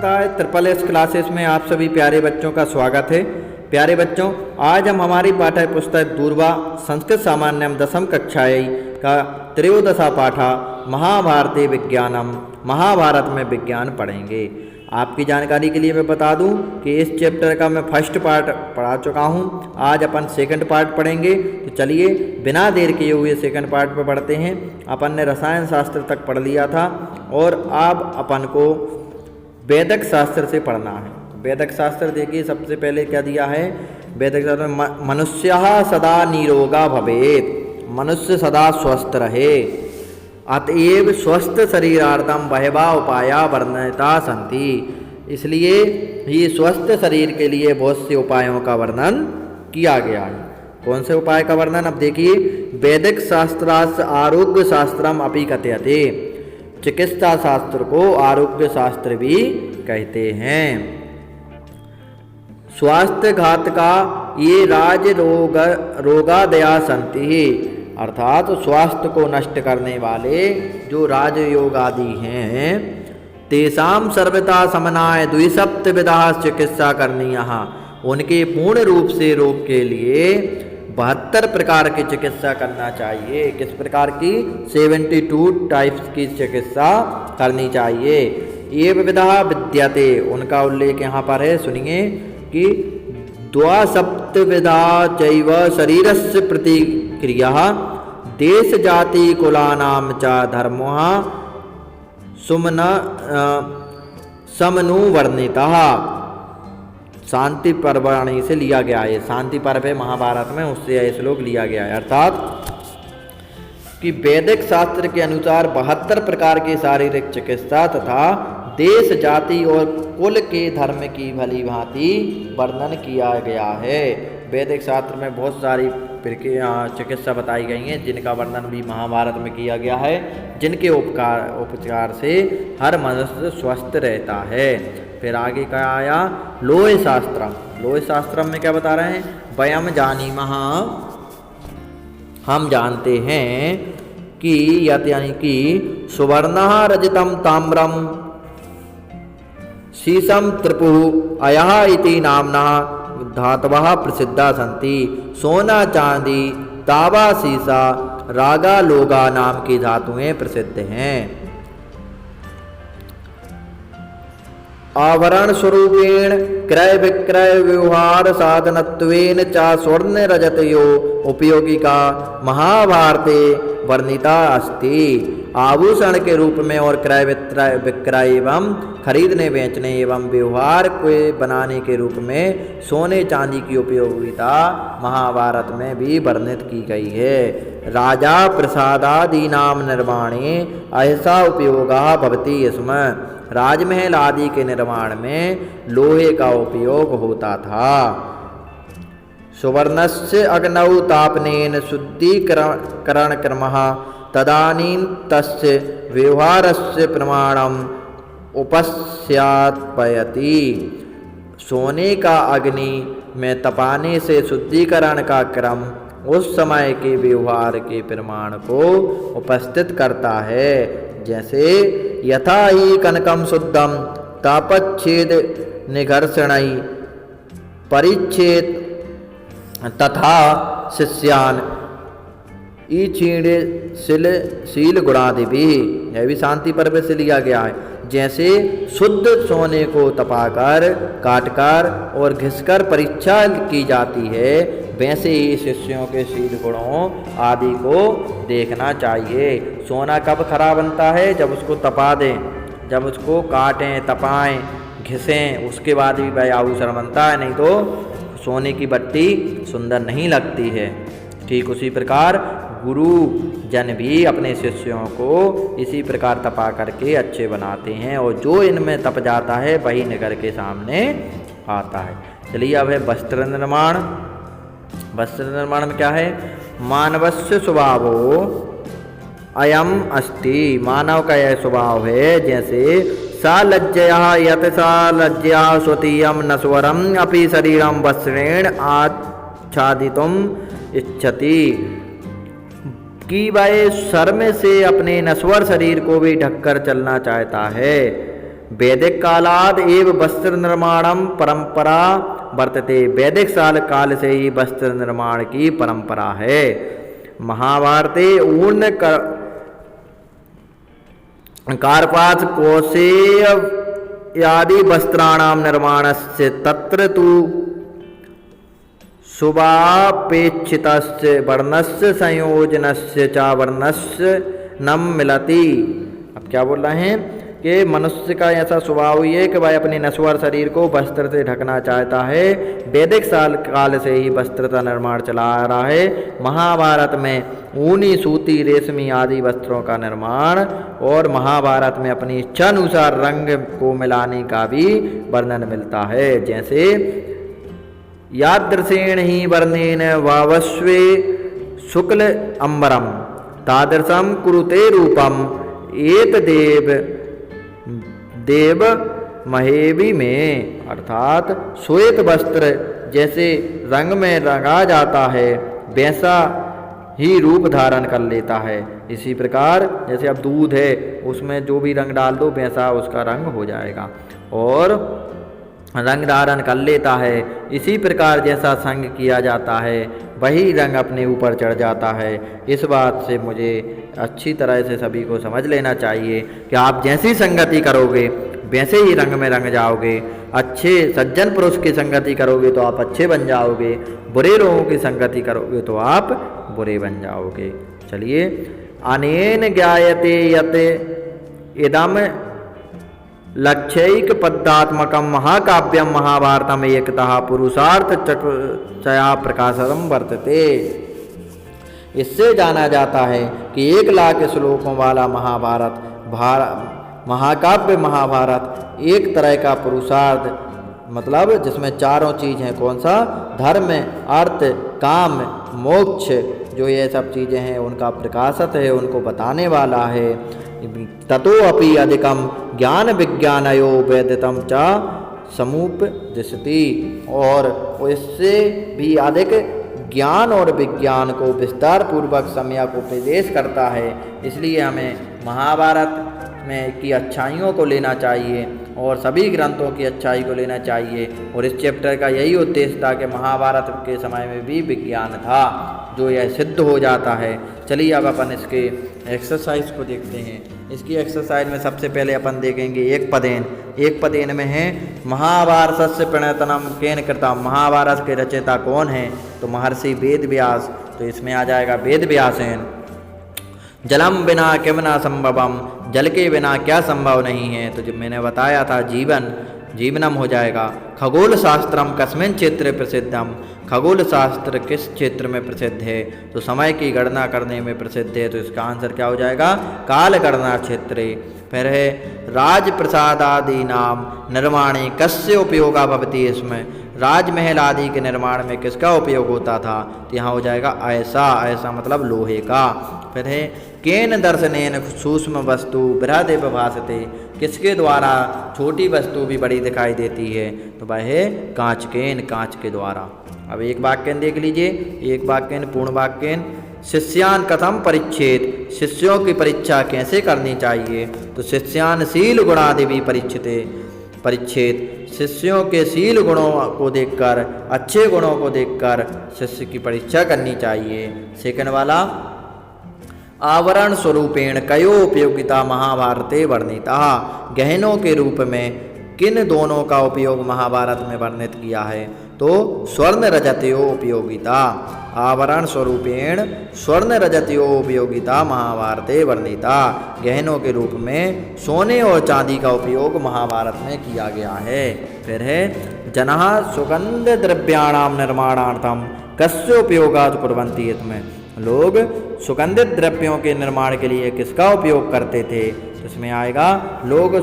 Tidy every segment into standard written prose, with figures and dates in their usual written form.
है triple S classes में आप सभी प्यारे बच्चों का स्वागत है। प्यारे बच्चों, आज हम हमारी पाठ्य पुस्तक दूरवा संस्कृत सामान्यम दशम कक्षाएं का त्रयोदशा पाठा महाभारती विज्ञानम महाभारत में विज्ञान पढ़ेंगे। आपकी जानकारी के लिए मैं बता दूं कि इस चैप्टर का मैं फर्स्ट पार्ट पढ़ा चुका हूं। आज अपन सेकंड पार्ट पढ़ेंगे। तो चलिए बिना देर किए हुए सेकंड पार्ट पे बढ़ते हैं। अपन ने रसायन शास्त्र तक पढ़ लिया था और अब अपन को वैदिक शास्त्र से पढ़ना है। वैदिक शास्त्र देखिए, सबसे पहले क्या दिया है वैदिक शास्त्र में, मनुष्यः सदा निरोगा भवेत्, मनुष्य सदा स्वस्थ रहे, अतएव स्वस्थ शरीरार्थम बहवा उपाया वर्णिता सन्ति। इसलिए ये स्वस्थ शरीर के लिए बहुत से उपायों का वर्णन किया गया है। कौन से उपाय का वर्णन? अब देखिए, वैदिक शास्त्रास्य आरोग्य शास्त्रम अपि कथ्यते, चिकित्सा शास्त्र को आरोग्य शास्त्र भी कहते हैं। स्वास्थ्य घात का ये राज रोगादया सन्ति, अर्थात स्वास्थ्य को नष्ट करने वाले जो राजयोग आदि हैं, तेषाम सर्वथा समनाय द्विसप्तविधा चिकित्सा करनी, यहाँ उनके पूर्ण रूप से रोग के लिए 72 प्रकार की चिकित्सा करना चाहिए। किस प्रकार की? 72 टाइप्स की चिकित्सा करनी चाहिए। ये विधा विद्यते, उनका उल्लेख यहाँ पर है, सुनिए कि द्वासप्तविधा चैव शरीरस्य प्रतिक्रिया देश जाति कुलानाम च धर्मः समनुवर्णितः। शांति पर्वाणी से लिया गया है, शांति पर्व है महाभारत में, उससे यह श्लोक लिया गया है। अर्थात कि वैदिक शास्त्र के अनुसार 72 प्रकार की शारीरिक चिकित्सा तथा देश जाति और कुल के धर्म की भली भांति वर्णन किया गया है। वैदिक शास्त्र में बहुत सारी चिकित्सा बताई गई हैं, जिनका वर्णन भी महाभारत में किया गया है, जिनके उपचार से हर मनुष्य स्वस्थ रहता है। फिर आगे क्या आया? लोह शास्त्रम। लोह शास्त्रम में क्या बता रहे हैं? वयम जानीमः, हम जानते हैं कि यानी कि सुवर्णः रजतम ताम्रम शीशम त्रिपुः अयः इति नाम्ना धातवः प्रसिद्धा सन्ति। सोना चांदी तांबा सीसा रागा लोगा नाम की धातुएं प्रसिद्ध हैं। आभरण स्वरूपेण क्रय विक्रय व्यवहार साधनत्वेन च स्वर्ण रजतयो उपयोगिका महाभारते वर्णिता अस्ति। आभूषण के रूप में और क्रय विक्रय एवं खरीदने बेचने एवं व्यवहार को बनाने के रूप में सोने चांदी की उपयोगिता महाभारत में भी वर्णित की गई है। राजा प्रसादादीनाम निर्माणे ऐसा उपयोगः भवति स्म, राजमहल आदि के निर्माण में लोहे का उपयोग होता था। सुवर्णस्य अग्नौ तापनेन शुद्धीकरण क्रमः तदानीं तस्य व्यवहारस्य प्रमाणम उपस्यापयति। सोने का अग्नि में तपाने से शुद्धिकरण का क्रम उस समय के व्यवहार के प्रमाण को उपस्थित करता है। जैसे यथा ही कनकम शुद्धम तापच्छेद निघर्षणै परिच्छेद तथा शिष्यान ईक्षीण शील गुणादि भी, यह भी शांति पर्व से लिया गया है। जैसे शुद्ध सोने को तपाकर काटकर और घिसकर परीक्षा की जाती है, वैसे ही शिष्यों के शील गुणों आदि को देखना चाहिए। सोना कब खराब बनता है? जब उसको तपा दें, जब उसको काटें तपाएं घिसें, उसके बाद भी वह आभूषण बनता है, नहीं तो सोने की बट्टी सुंदर नहीं लगती है। ठीक उसी प्रकार गुरु जन भी अपने शिष्यों को इसी प्रकार तपा करके अच्छे बनाते हैं, और जो इनमें तप जाता है वही निकल के सामने आता है। चलिए अब है वस्त्र निर्माण। वस्त्र निर्माण में क्या है? मानवस्य स्वभावो अयम अस्ति, मानव का यह स्वभाव है जैसे सा लज्जया यत सा लज्जया स्वतीयम नश्वरम अपि शरीरम वस्त्रेण आच्छादितुम इच्छति, कि वह शर्म से अपने नश्वर शरीर को भी ढककर चलना चाहता है, वैदिक कालाद एव वस्त्र निर्माणम परंपरा वर्तते। वैदिक काल से ही वस्त्र निर्माण की परंपरा है। महाभारते ऊर्ण कार्पास कौशेय आदि वस्त्राणाम निर्माणस्य तत्र तु शुभापेक्षितस्य वर्णस्य संयोजनस्य च वर्णस्य न मिलति। अब क्या बोल रहे हैं कि मनुष्य का ऐसा स्वभाव ही है कि वह अपने नश्वर शरीर को वस्त्र से ढकना चाहता है। वैदिक काल से ही वस्त्र का निर्माण चला आ रहा है। महाभारत में ऊनी, सूती, रेशमी आदि वस्त्रों का निर्माण और महाभारत में अपनी इच्छा अनुसार रंग को मिलाने का भी वर्णन मिलता है। जैसे यादृशेण ही वर्णेन वावस्वे शुक्ल अंबरम तादृशम कुरुते रूपम एतदेव देव महेवी में, अर्थात श्वेत वस्त्र जैसे रंग में रंगा जाता है वैसा ही रूप धारण कर लेता है। इसी प्रकार जैसे अब दूध है उसमें जो भी रंग डाल दो वैसा उसका रंग हो जाएगा और रंग धारण कर लेता है। इसी प्रकार जैसा संग किया जाता है वही रंग अपने ऊपर चढ़ जाता है। इस बात से मुझे अच्छी तरह से सभी को समझ लेना चाहिए कि आप जैसी संगति करोगे वैसे ही रंग में रंग जाओगे। अच्छे सज्जन पुरुष की संगति करोगे तो आप अच्छे बन जाओगे, बुरे लोगों की संगति करोगे तो आप बुरे बन जाओगे। चलिए, अनेन ज्ञायते यत इदम लक्ष्यैक पदात्मकम महाकाव्यम महाभारतम एकतः पुरुषार्थ चया प्रकाशनम वर्तते। इससे जाना जाता है कि 1 लाख श्लोकों वाला महाकाव्य महाभारत एक तरह का पुरुषार्थ, मतलब जिसमें चारों चीज़ हैं। कौन सा? धर्म, अर्थ, काम, मोक्ष, जो ये सब चीज़ें हैं उनका प्रकाशक है, उनको बताने वाला है। ततो अपि अधिकम ज्ञान विज्ञानयो वेदितम च समुपदिशति, और इससे भी अधिक ज्ञान और विज्ञान को विस्तार पूर्वक सम्यक उपदेश करता है। इसलिए हमें महाभारत में की अच्छाइयों को लेना चाहिए और सभी ग्रंथों की अच्छाई को लेना चाहिए। और इस चैप्टर का यही उद्देश्य था कि महाभारत के समय में भी विज्ञान था, जो यह सिद्ध हो जाता है। चलिए अब अपन इसके एक्सरसाइज को देखते हैं। इसकी एक्सरसाइज में सबसे पहले अपन देखेंगे एक पदेन में है महाभारतस्य प्रणेतनम केन कृतम। महाभारत के रचयिता कौन है? तो महर्षि वेद व्यास। तो इसमें आ जाएगा वेद व्यासेन। जलम बिना किम न संभवम, जल के बिना क्या संभव नहीं है? तो जब मैंने बताया था जीवनम हो जाएगा। खगोल शास्त्रम कस्मिन क्षेत्र प्रसिद्धम, खगोल शास्त्र किस क्षेत्र में प्रसिद्ध है? तो समय की गणना करने में प्रसिद्ध है। तो इसका आंसर क्या हो जाएगा? काल गणना क्षेत्रे। फिर है राजप्रसाद आदि नाम निर्माणे कस्य उपयोगा भवति। इसमें राजमहल आदि के निर्माण में किसका उपयोग होता था? तो यहाँ हो जाएगा ऐसा मतलब लोहे का। फिर है केन दर्शनेन सूक्ष्म वस्तु बृहदेव भासते, किसके द्वारा छोटी वस्तु भी बड़ी दिखाई देती है? तो वह है कांच के द्वारा। अब एक वाक्य देख लीजिए, एक वाक्य पूर्ण वाक्य। शिष्यान कथम परीक्षेत, शिष्यों की परीक्षा कैसे करनी चाहिए? तो शिष्यान शील गुणादि भी परीक्षेत, शिष्यों के शील गुणों को देखकर, अच्छे गुणों को देखकर शिष्य की परीक्षा करनी चाहिए। सेकंड वाला आवरण स्वरूपेण कयो उपयोगिता महाभारते वर्णिता, गहनों के रूप में किन दोनों का उपयोग महाभारत में वर्णित किया है? तो स्वर्ण रजतयो उपयोगिता, आवरण स्वरूपेण स्वर्ण रजतयो उपयोगिता महाभारते वर्णिता, गहनों के रूप में सोने और चांदी का उपयोग महाभारत में किया गया है। फिर है जनः सुगंध द्रव्याणाम निर्माणार्थम कस्य उपयोगात् कुर्वन्ति। इसमें लोग सुगंधित द्रव्यों के निर्माण के लिए किसका उपयोग करते थे? तो इसमें आएगा लोग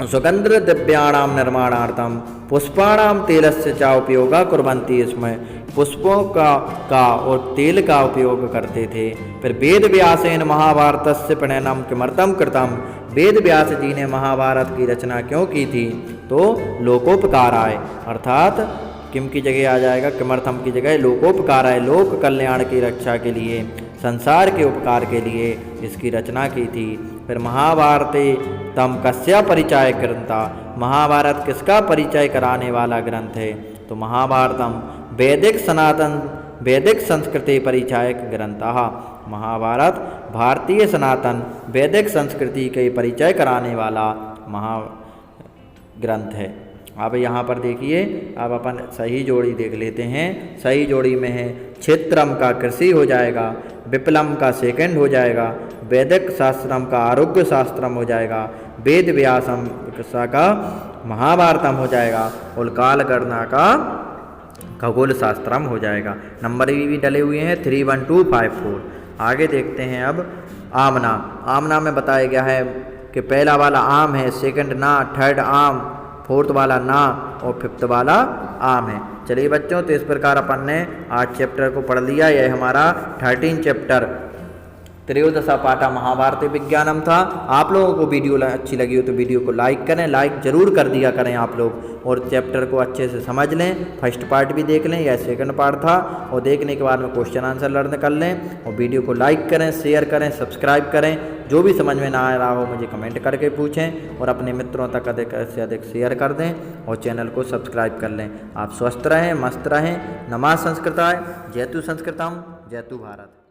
सुगंध द्रव्याणाम निर्माणार्थम पुष्पाणाम तेलस्य च उपयोगा कुर्वन्ति। इसमें पुष्पों का और तेल का उपयोग करते थे। फिर वेद व्यासेन महाभारतस्य प्रणयनम किमर्थम कृतम, वेद व्यास जी ने महाभारत की रचना क्यों की थी? तो लोकोपकाराय, अर्थात किम की जगह आ जाएगा किमर्थम की जगह लोकोपकाराय, लोक कल्याण की रक्षा के लिए, संसार के उपकार के लिए इसकी रचना की थी। फिर महाभारते तम कस्य परिचय ग्रंथा, महाभारत किसका परिचय कराने वाला ग्रंथ है? तो महाभारतम वैदिक संस्कृति परिचायक ग्रंथः, महाभारत भारतीय सनातन वैदिक संस्कृति के परिचय कराने वाला महाग्रंथ है। अब यहाँ पर देखिए, अब अपन सही जोड़ी देख लेते हैं। सही जोड़ी में है क्षेत्रम का कृषि हो जाएगा, विप्लम का सेकंड हो जाएगा, वैदिक शास्त्रम का आरोग्य शास्त्रम हो जाएगा, वेद व्यासम का महाभारतम हो जाएगा और कालगणना का खगोल शास्त्रम हो जाएगा। नंबर भी डले हुए हैं 3, 1, 2, 5, 4। आगे देखते हैं अब आमना। आमना में बताया गया है कि पहला वाला आम है, सेकंड ना, थर्ड आम, फोर्थ वाला ना और फिफ्थ वाला आम है। चलिए बच्चों, तो इस प्रकार अपन ने आज चैप्टर को पढ़ लिया। यह हमारा 13 चैप्टर त्रयोदशा पाठा महाभारत विज्ञानम था। आप लोगों को वीडियो अच्छी लगी हो तो वीडियो को लाइक करें, लाइक जरूर कर दिया करें आप लोग, और चैप्टर को अच्छे से समझ लें। फर्स्ट पार्ट भी देख लें, यह सेकंड पार्ट था, और देखने के बाद में क्वेश्चन आंसर लर्न कर लें। और वीडियो को लाइक करें, शेयर करें, सब्सक्राइब करें। जो भी समझ में ना आ रहा हो मुझे कमेंट करके पूछें, और अपने मित्रों तक अधिक से अधिक शेयर कर दें, और चैनल को सब्सक्राइब कर लें। आप स्वस्थ रहें, मस्त रहें। नमः संस्कृताय, जयतु संस्कृतम, जयतु भारत।